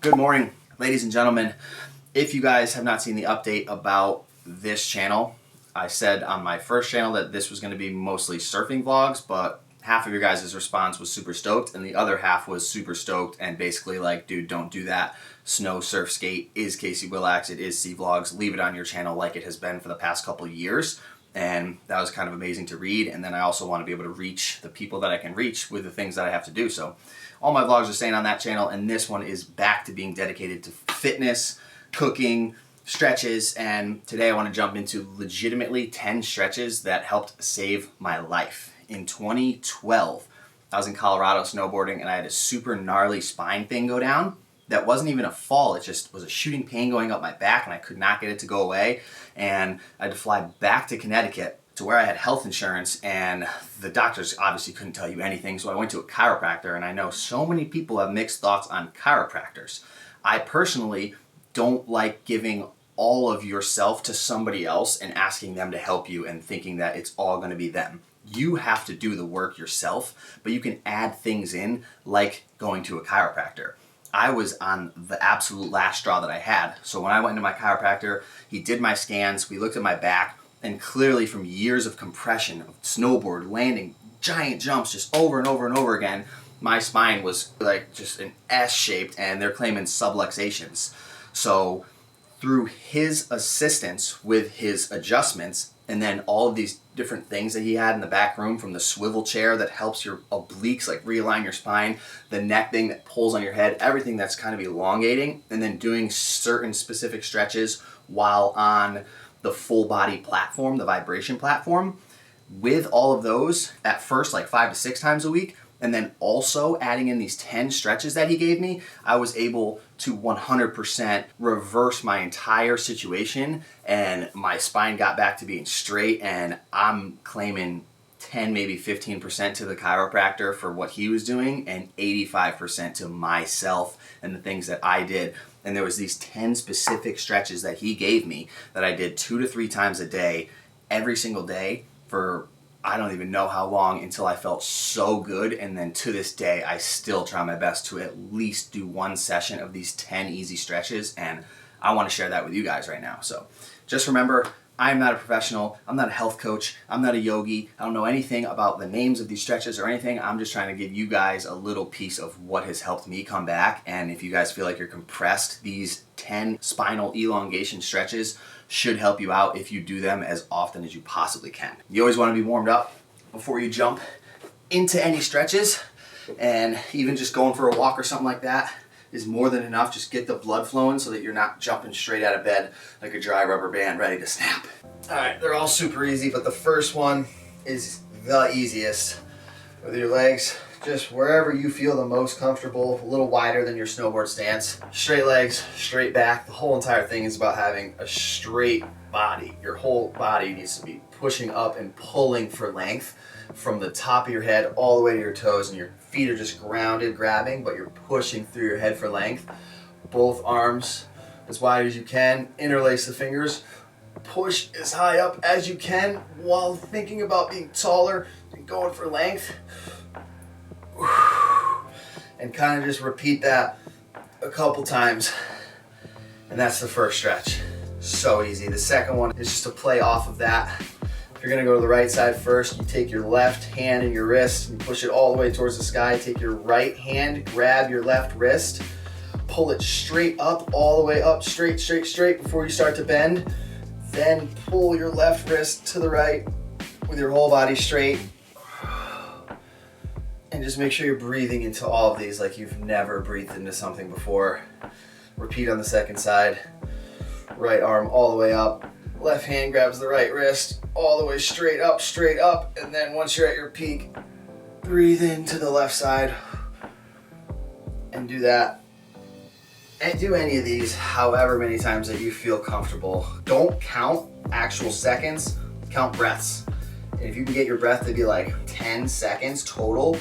Good morning, ladies and gentlemen. If you guys have not seen the update about this channel, I said on my first channel that this was going to be mostly surfing vlogs, but half of your guys' response was super stoked and the other half was super stoked and basically like, dude, don't do that. Snow surf skate is CWillax, it is CVLOGS, leave it on your channel like it has been for the past couple years. And that was kind of amazing to read. And then I also want to be able to reach the people that I can reach with the things that I have to do. So all my vlogs are staying on that channel, and this one is back to being dedicated to fitness, cooking, stretches, and today I want to jump into legitimately 10 stretches that helped save my life. In 2012, I was in Colorado snowboarding and I had a super gnarly spine thing go down. That wasn't even a fall, it just was a shooting pain going up my back and I could not get it to go away. And I had to fly back to Connecticut to where I had health insurance, and the doctors obviously couldn't tell you anything, so I went to a chiropractor, and I know so many people have mixed thoughts on chiropractors. I personally don't like giving all of yourself to somebody else and asking them to help you and thinking that it's all going to be them. You have to do the work yourself, but you can add things in like going to a chiropractor. I was on the absolute last straw that I had. So when I went into my chiropractor, he did my scans, we looked at my back, and clearly from years of compression, of snowboard, landing giant jumps just over and over and over again, my spine was like just an S-shaped and they're claiming subluxations. So through his assistance with his adjustments and then all of these different things that he had in the back room, from the swivel chair that helps your obliques like realign your spine, the neck thing that pulls on your head, everything that's kind of elongating, and then doing certain specific stretches while on the full body platform, the vibration platform. With all of those, at first like 5 to 6 times a week, and then also adding in these 10 stretches that he gave me, I was able to 100% reverse my entire situation, and my spine got back to being straight, and I'm claiming 10, maybe 15% to the chiropractor for what he was doing, and 85% to myself and the things that I did. And there was these 10 specific stretches that he gave me that I did 2 to 3 times a day, every single day for I don't even know how long, until I felt so good. And then to this day, I still try my best to at least do one session of these 10 easy stretches. And I want to share that with you guys right now. So just remember, I'm not a professional. I'm not a health coach. I'm not a yogi. I don't know anything about the names of these stretches or anything. I'm just trying to give you guys a little piece of what has helped me come back. And if you guys feel like you're compressed, these 10 spinal elongation stretches should help you out if you do them as often as you possibly can. You always want to be warmed up before you jump into any stretches, and even just going for a walk or something like that is more than enough. Just get the blood flowing so that you're not jumping straight out of bed like a dry rubber band ready to snap. All right, they're all super easy, but the first one is the easiest. With your legs just wherever you feel the most comfortable, a little wider than your snowboard stance. Straight legs, straight back. The whole entire thing is about having a straight body. Your whole body needs to be pushing up and pulling for length from the top of your head all the way to your toes, and your feet are just grounded, grabbing, but you're pushing through your head for length. Both arms as wide as you can, interlace the fingers, push as high up as you can while thinking about being taller and going for length. And kind of just repeat that a couple times, and that's the first stretch. So easy. The second one is just to play off of that. If you're gonna go to the right side first, you take your left hand and your wrist and push it all the way towards the sky. Take your right hand, grab your left wrist, pull it straight up, all the way up, straight, straight, straight before you start to bend. Then pull your left wrist to the right with your whole body straight. And just make sure you're breathing into all of these like you've never breathed into something before. Repeat on the second side. Right arm all the way up. Left hand grabs the right wrist all the way straight up. And then once you're at your peak, breathe into the left side and do that. And do any of these however many times that you feel comfortable. Don't count actual seconds, count breaths. And if you can get your breath to be like 10 seconds total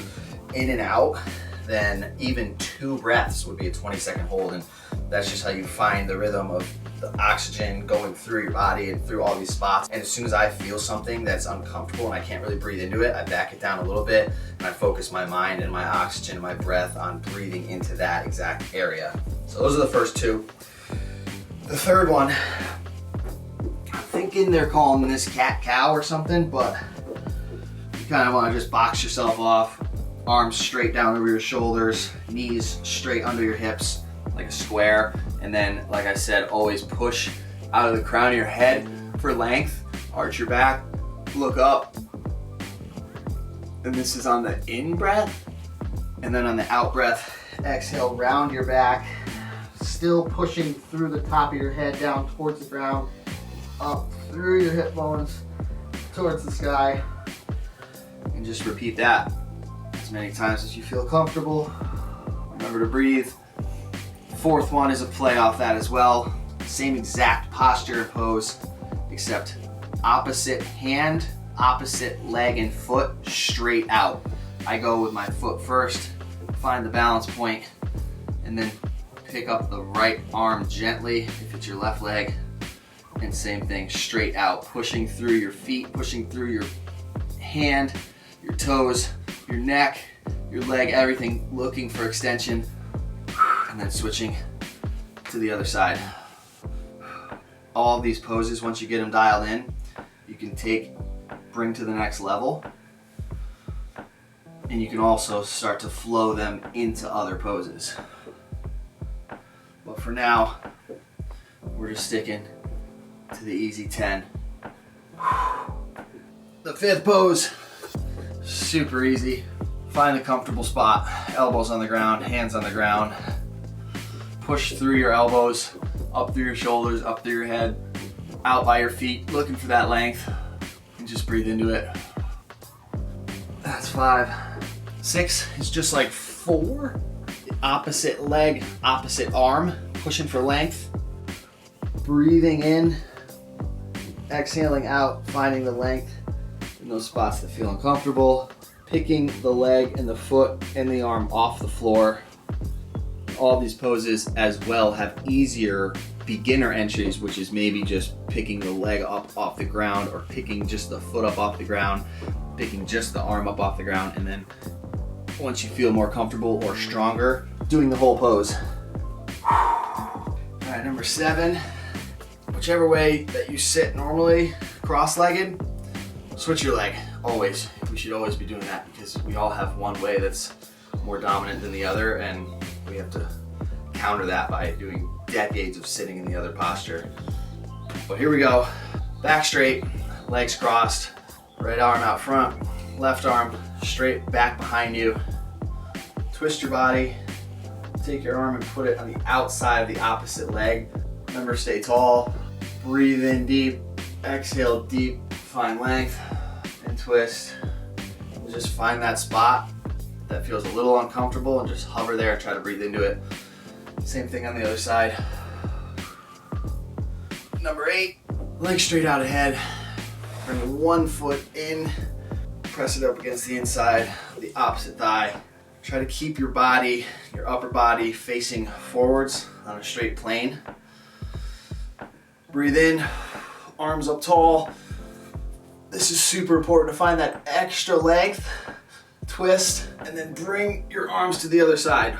in and out, then even 2 breaths would be a 20-second hold. And that's just how you find the rhythm of the oxygen going through your body and through all these spots. And as soon as I feel something that's uncomfortable and I can't really breathe into it, I back it down a little bit and I focus my mind and my oxygen and my breath on breathing into that exact area. So those are the first two. The third one, I'm thinking they're calling this cat-cow or something, but you kind of want to just box yourself off. Arms straight down over your shoulders, knees straight under your hips like a square. And then, like I said, always push out of the crown of your head for length. Arch your back, look up. And this is on the in breath. And then on the out breath, exhale, round your back. Still pushing through the top of your head down towards the ground, up through your hip bones, towards the sky. And just repeat that as many times as you feel comfortable. Remember to breathe. Fourth one is a play off that as well. Same exact posture and pose, except opposite hand, opposite leg and foot straight out. I go with my foot first, find the balance point, and then pick up the right arm gently if it's your left leg, and same thing, straight out, pushing through your feet, pushing through your hand, your toes, your neck, your leg, everything looking for extension, and then switching to the other side. All of these poses, once you get them dialed in, you can bring to the next level, and you can also start to flow them into other poses. But for now, we're just sticking to the easy 10. The fifth pose, super easy. Find a comfortable spot, elbows on the ground, hands on the ground. Push through your elbows, up through your shoulders, up through your head, out by your feet, looking for that length, and just breathe into it. That's 5. 6 is just like 4. Opposite leg, opposite arm, pushing for length. Breathing in, exhaling out, finding the length in those spots that feel uncomfortable. Picking the leg and the foot and the arm off the floor. All these poses as well have easier beginner entries, which is maybe just picking the leg up off the ground, or picking just the foot up off the ground, picking just the arm up off the ground, and then once you feel more comfortable or stronger, doing the whole pose. All right, number 7, whichever way that you sit normally, cross-legged, switch your leg, always. We should always be doing that because we all have one way that's more dominant than the other, and we have to counter that by doing decades of sitting in the other posture. But here we go. Back straight, legs crossed, right arm out front, left arm straight back behind you. Twist your body, take your arm and put it on the outside of the opposite leg. Remember, stay tall, breathe in deep, exhale deep, find length, and twist. And just find that spot that feels a little uncomfortable and just hover there and try to breathe into it. Same thing on the other side. Number 8, legs straight out ahead. Bring one foot in, press it up against the inside, the opposite thigh. Try to keep your body, your upper body, facing forwards on a straight plane. Breathe in, arms up tall. This is super important to find that extra length. Twist, and then bring your arms to the other side.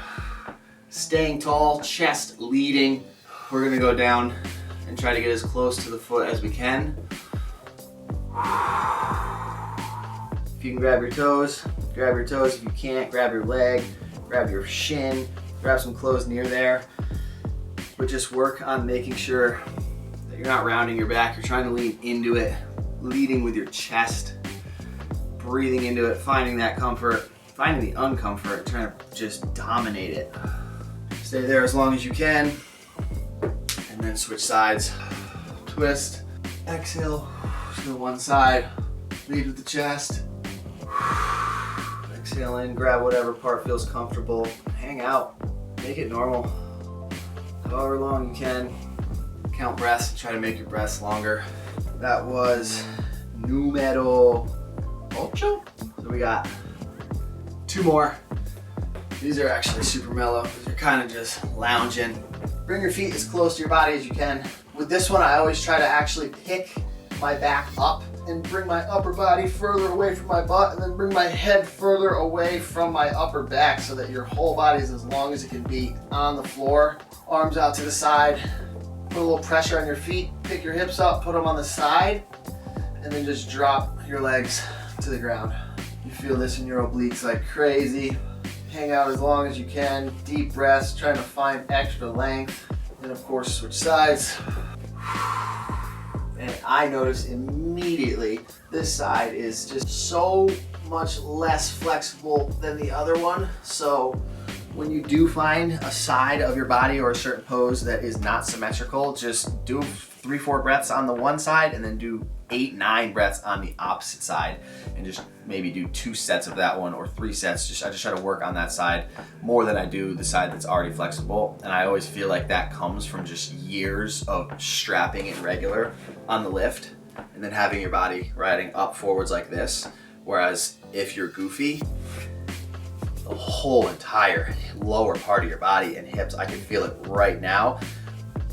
Staying tall, chest leading. We're gonna go down and try to get as close to the foot as we can. If you can grab your toes, grab your toes. If you can't, grab your leg, grab your shin, grab some clothes near there. But just work on making sure that you're not rounding your back. You're trying to lean into it, leading with your chest, breathing into it, finding that comfort, finding the uncomfort, trying to just dominate it. Stay there as long as you can, and then switch sides. Twist, exhale, to the one side, lead with the chest. Exhale in, grab whatever part feels comfortable, hang out, make it normal. However long you can, count breaths, try to make your breaths longer. That was numero 8. So we got 2 more. These are actually super mellow because you're kind of just lounging. Bring your feet as close to your body as you can. With this one, I always try to actually pick my back up and bring my upper body further away from my butt, and then bring my head further away from my upper back so that your whole body is as long as it can be on the floor. Arms out to the side, put a little pressure on your feet, pick your hips up, put them on the side, and then just drop your legs to the ground. You feel this in your obliques like crazy. Hang out as long as you can, deep breaths, trying to find extra length, and of course switch sides. And I notice immediately this side is just so much less flexible than the other one. So when you do find a side of your body or a certain pose that is not symmetrical, just do 3-4 breaths on the one side and then do 8-9 breaths on the opposite side, and just maybe do 2 sets of that one or 3 sets. I just try to work on that side more than I do the side that's already flexible. And I always feel like that comes from just years of strapping it regular on the lift and then having your body riding up forwards like this. Whereas if you're goofy, the whole entire lower part of your body and hips, I can feel it right now,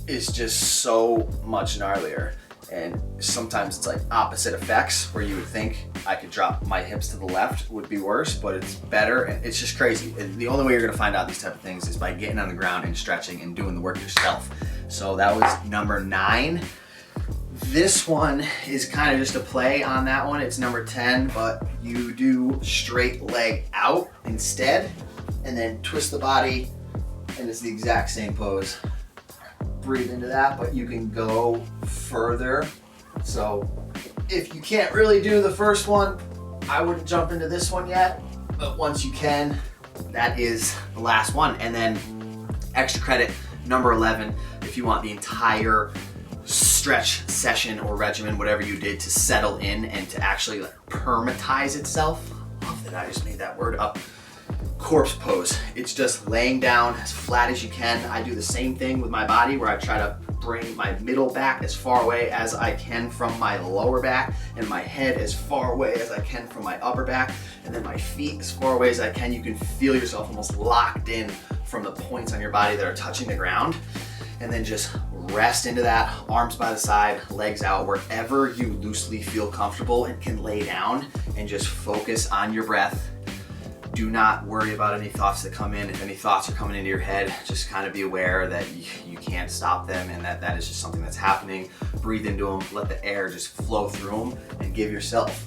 is just so much gnarlier. And sometimes it's like opposite effects, where you would think I could drop my hips to the left would be worse, but it's better, and it's just crazy. And the only way you're gonna find out these type of things is by getting on the ground and stretching and doing the work yourself. So that was number 9. This one is kind of just a play on that one. It's number 10, but you do straight leg out instead, and then twist the body, and it's the exact same pose. Breathe into that, but you can go further. So if you can't really do the first one, I wouldn't jump into this one yet, but once you can, that is the last one. And then extra credit, number 11, if you want the entire stretch session or regimen, whatever you did, to settle in and to actually like permatize itself. Love that I just made that word up. Corpse pose. It's just laying down as flat as you can. I do the same thing with my body, where I try to bring my middle back as far away as I can from my lower back, and my head as far away as I can from my upper back, and then my feet as far away as I can. You can feel yourself almost locked in from the points on your body that are touching the ground. And then just rest into that, arms by the side, legs out, wherever you loosely feel comfortable and can lay down, and just focus on your breath. Do not worry about any thoughts that come in. If any thoughts are coming into your head, just kind of be aware that you can't stop them, and that is just something that's happening. Breathe into them, let the air just flow through them, and give yourself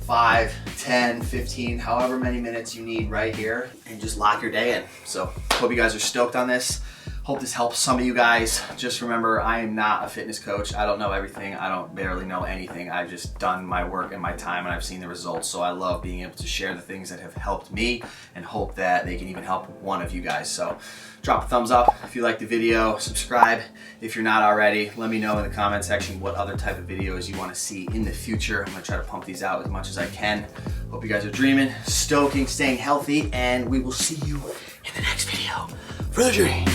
5, 10, 15, however many minutes you need right here, and just lock your day in. So hope you guys are stoked on this. Hope this helps some of you guys. Just remember, I am not a fitness coach. I don't know everything. I don't barely know anything. I've just done my work and my time, and I've seen the results. So I love being able to share the things that have helped me, and hope that they can even help one of you guys. So drop a thumbs up if you liked the video. Subscribe if you're not already. Let me know in the comment section what other type of videos you want to see in the future. I'm gonna try to pump these out as much as I can. Hope you guys are dreaming, stoking, staying healthy, and we will see you in the next video for the dream.